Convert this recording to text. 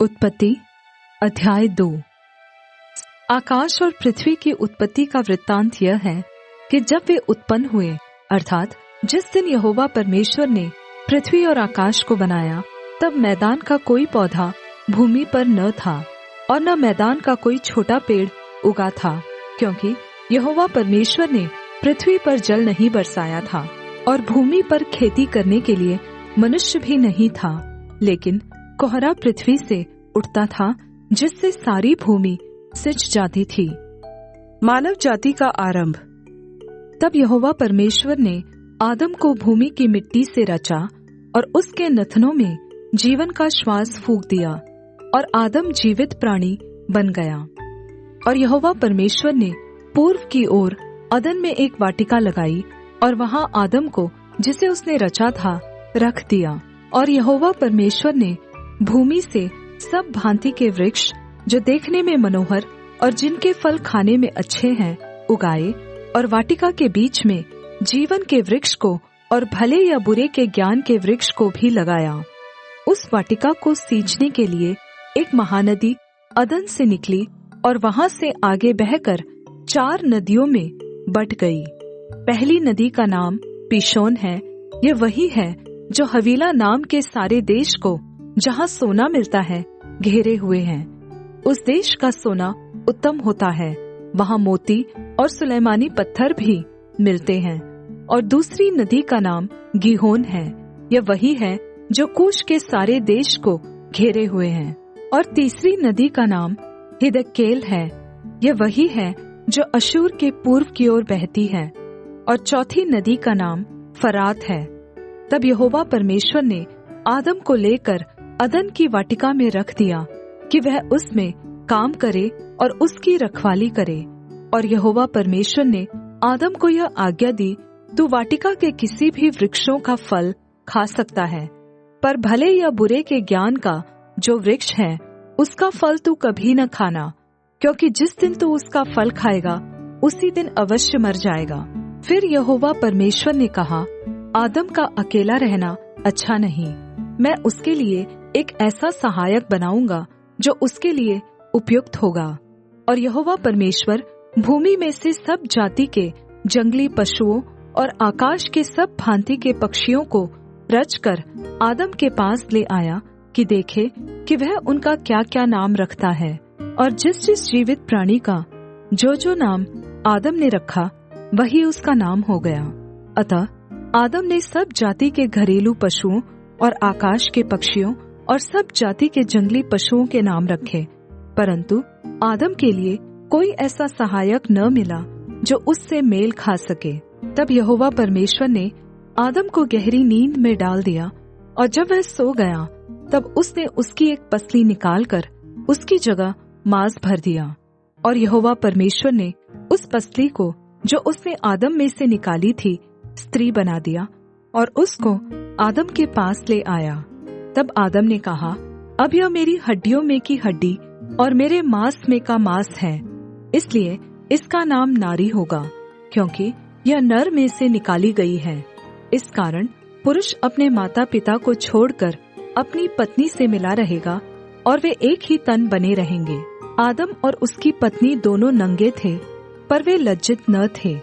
उत्पत्ति अध्याय 2। आकाश और पृथ्वी की उत्पत्ति का वृत्तांत यह है कि जब वे उत्पन्न हुए, अर्थात जिस दिन यहोवा परमेश्वर ने पृथ्वी और आकाश को बनाया, तब मैदान का कोई पौधा भूमि पर न था और न मैदान का कोई छोटा पेड़ उगा था, क्योंकि यहोवा परमेश्वर ने पृथ्वी पर जल नहीं बरसाया था और भूमि पर खेती करने के लिए मनुष्य भी नहीं था, लेकिन कोहरा पृथ्वी से उठता था, जिससे सारी भूमि सिंच जाती थी। मानव जाति का आरंभ। तब यहोवा परमेश्वर ने आदम को भूमि की मिट्टी से रचा और उसके नथनों में जीवन का श्वास फूंक दिया और आदम जीवित प्राणी बन गया। और यहोवा परमेश्वर ने पूर्व की ओर अदन में एक वाटिका लगाई और वहां आदम को, जिसे उसने रचा था, रख दिया। और यहोवा परमेश्वर ने भूमि से सब भांति के वृक्ष जो देखने में मनोहर और जिनके फल खाने में अच्छे हैं उगाए, और वाटिका के बीच में जीवन के वृक्ष को और भले या बुरे के ज्ञान के वृक्ष को भी लगाया। उस वाटिका को सींचने के लिए एक महानदी अदन से निकली और वहां से आगे बहकर 4 नदियों में बट गई। पहली नदी का नाम पीशोन है। यह वही है जो हवीला नाम के सारे देश को, जहाँ सोना मिलता है, घेरे हुए हैं। उस देश का सोना उत्तम होता है, वहाँ मोती और सुलेमानी पत्थर भी मिलते हैं। और दूसरी नदी का नाम गीहोन है। यह वही है जो कूश के सारे देश को घेरे हुए हैं। और तीसरी नदी का नाम हिदकेल है। यह वही है जो अशूर के पूर्व की ओर बहती है। और चौथी नदी का नाम फरात है। तब यहोवा परमेश्वर ने आदम को लेकर अदन की वाटिका में रख दिया कि वह उसमें काम करे और उसकी रखवाली करे। और यहोवा परमेश्वर ने आदम को यह आज्ञा दी, तू वाटिका के किसी भी वृक्षों का फल खा सकता है, पर भले या बुरे के ज्ञान का जो वृक्ष है उसका फल तू कभी न खाना, क्योंकि जिस दिन तू उसका फल खाएगा उसी दिन अवश्य मर जाएगा। फिर यहोवा परमेश्वर ने कहा, आदम का अकेला रहना अच्छा नहीं, मैं उसके लिए एक ऐसा सहायक बनाऊंगा जो उसके लिए उपयुक्त होगा। और यहोवा परमेश्वर भूमि में से सब जाति के जंगली पशुओं और आकाश के सब भांति के पक्षियों को रचकर आदम के पास ले आया कि देखे कि वह उनका क्या क्या नाम रखता है। और जिस जिस जीवित प्राणी का जो नाम आदम ने रखा, वही उसका नाम हो गया। अतः आदम ने सब जाति के घरेलू पशुओं और आकाश के पक्षियों और सब जाति के जंगली पशुओं के नाम रखे, परंतु आदम के लिए कोई ऐसा सहायक न मिला जो उससे मेल खा सके। तब यहोवा परमेश्वर ने आदम को गहरी नींद में डाल दिया, और जब वह सो गया तब उसने उसकी एक पसली निकालकर उसकी जगह मांस भर दिया। और यहोवा परमेश्वर ने उस पसली को जो उसने आदम में से निकाली थी स्त्री बना दिया और उसको आदम के पास ले आया। तब आदम ने कहा, अब यह मेरी हड्डियों में की हड्डी और मेरे मांस में का मांस है, इसलिए इसका नाम नारी होगा, क्योंकि यह नर में से निकाली गई है। इस कारण पुरुष अपने माता पिता को छोड़कर अपनी पत्नी से मिला रहेगा और वे एक ही तन बने रहेंगे। आदम और उसकी पत्नी दोनों नंगे थे, पर वे लज्जित न थे।